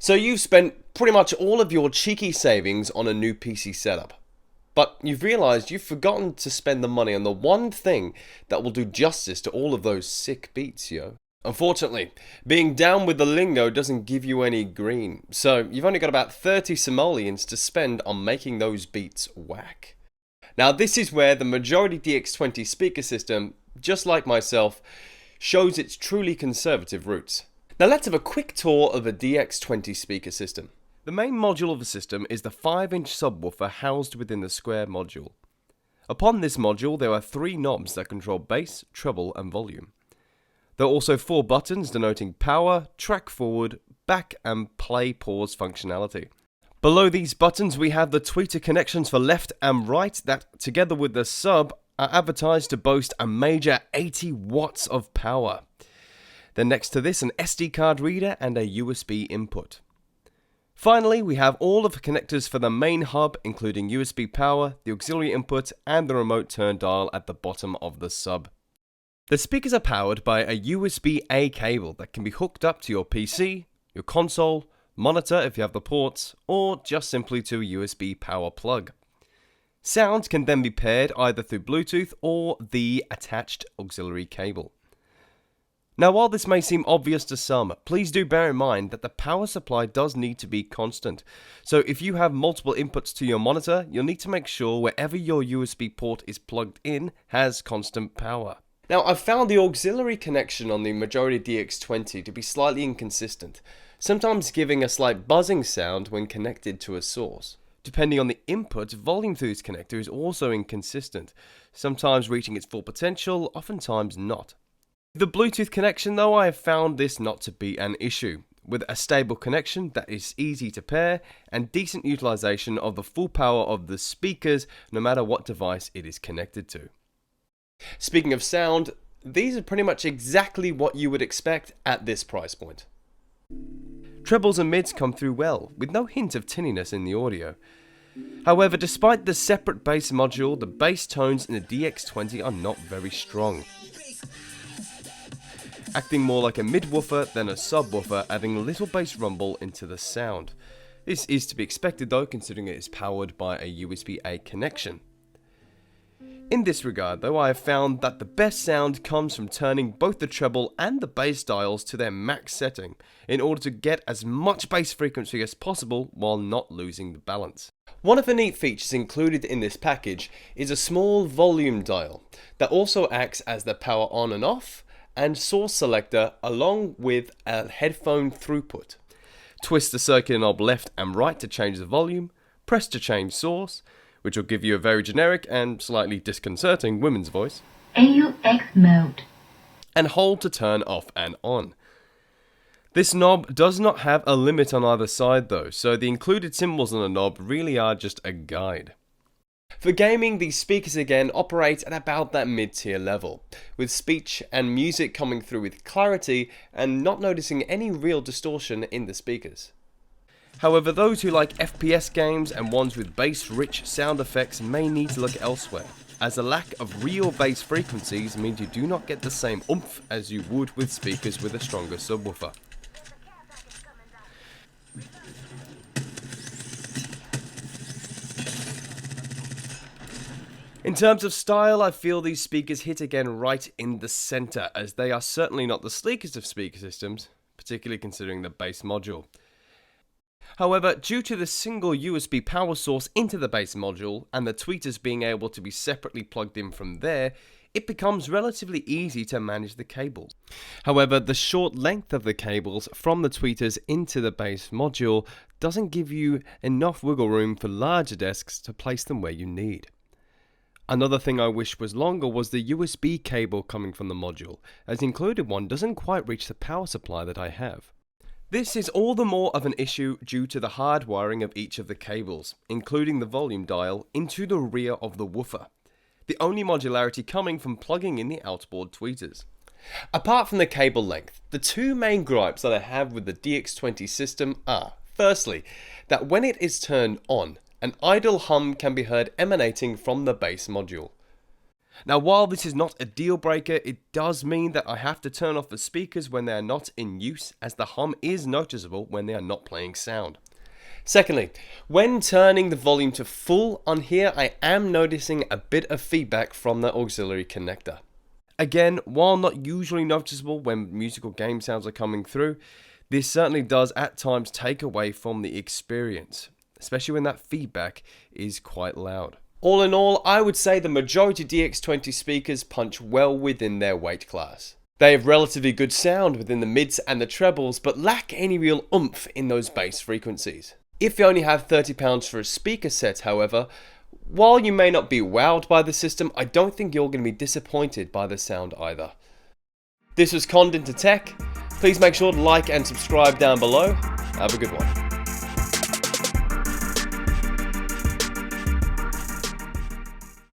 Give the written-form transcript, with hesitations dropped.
So you've spent pretty much all of your cheeky savings on a new PC setup. But you've realised you've forgotten to spend the money on the one thing that will do justice to all of those sick beats, yo. Unfortunately, being down with the lingo doesn't give you any green, so you've only got about 30 simoleons to spend on making those beats whack. Now this is where the majority DX20 speaker system, just like myself, shows its truly conservative roots. Now let's have a quick tour of a DX20 speaker system. The main module of the system is the 5-inch subwoofer housed within the square module. Upon this module there are 3 knobs that control bass, treble and volume. There are also 4 buttons denoting power, track forward, back and play pause functionality. Below these buttons we have the tweeter connections for left and right that, together with the sub, are advertised to boast a major 80 watts of power. Then next to this, an SD card reader and a USB input. Finally, we have all of the connectors for the main hub, including USB power, the auxiliary input, and the remote turn dial at the bottom of the sub. The speakers are powered by a USB-A cable that can be hooked up to your PC, your console, monitor if you have the ports, or just simply to a USB power plug. Sound can then be paired either through Bluetooth or the attached auxiliary cable. Now while this may seem obvious to some, please do bear in mind that the power supply does need to be constant. So if you have multiple inputs to your monitor, you'll need to make sure wherever your USB port is plugged in has constant power. Now I've found the auxiliary connection on the majority DX20 to be slightly inconsistent, sometimes giving a slight buzzing sound when connected to a source. Depending on the input, volume through this connector is also inconsistent, sometimes reaching its full potential, oftentimes not. The Bluetooth connection though, I have found this not to be an issue, with a stable connection that is easy to pair and decent utilization of the full power of the speakers no matter what device it is connected to. Speaking of sound, these are pretty much exactly what you would expect at this price point. Trebles and mids come through well, with no hint of tinniness in the audio. However, despite the separate bass module, the bass tones in the DX20 are not very strong, acting more like a mid-woofer than a subwoofer, adding a little bass rumble into the sound. This is to be expected though, considering it is powered by a USB-A connection. In this regard though, I have found that the best sound comes from turning both the treble and the bass dials to their max setting, in order to get as much bass frequency as possible while not losing the balance. One of the neat features included in this package is a small volume dial that also acts as the power on and off and source selector, along with a headphone throughput. Twist the circular knob left and right to change the volume, press to change source, which will give you a very generic and slightly disconcerting women's voice, AUX mode, and hold to turn off and on. This knob does not have a limit on either side though, so the included symbols on the knob really are just a guide. For gaming, these speakers again operate at about that mid-tier level, with speech and music coming through with clarity and not noticing any real distortion in the speakers. However, those who like FPS games and ones with bass-rich sound effects may need to look elsewhere, as the lack of real bass frequencies means you do not get the same oomph as you would with speakers with a stronger subwoofer. In terms of style, I feel these speakers hit again right in the center, as they are certainly not the sleekest of speaker systems, particularly considering the bass module. However, due to the single USB power source into the bass module, and the tweeters being able to be separately plugged in from there, it becomes relatively easy to manage the cables. However, the short length of the cables from the tweeters into the bass module doesn't give you enough wiggle room for larger desks to place them where you need. Another thing I wish was longer was the USB cable coming from the module, as the included one doesn't quite reach the power supply that I have. This is all the more of an issue due to the hard wiring of each of the cables, including the volume dial, into the rear of the woofer, the only modularity coming from plugging in the outboard tweeters. Apart from the cable length, the two main gripes that I have with the DX20 system are, firstly, that when it is turned on, an idle hum can be heard emanating from the bass module. Now, while this is not a deal breaker, it does mean that I have to turn off the speakers when they are not in use, as the hum is noticeable when they are not playing sound. Secondly, when turning the volume to full on here, I am noticing a bit of feedback from the auxiliary connector. Again, while not usually noticeable when musical game sounds are coming through, this certainly does at times take away from the experience, especially when that feedback is quite loud. All in all, I would say the majority DX20 speakers punch well within their weight class. They have relatively good sound within the mids and the trebles, but lack any real oomph in those bass frequencies. If you only have £30 for a speaker set, however, while you may not be wowed by the system, I don't think you're going to be disappointed by the sound either. This was Conned Into Tech. Please make sure to like and subscribe down below. Have a good one.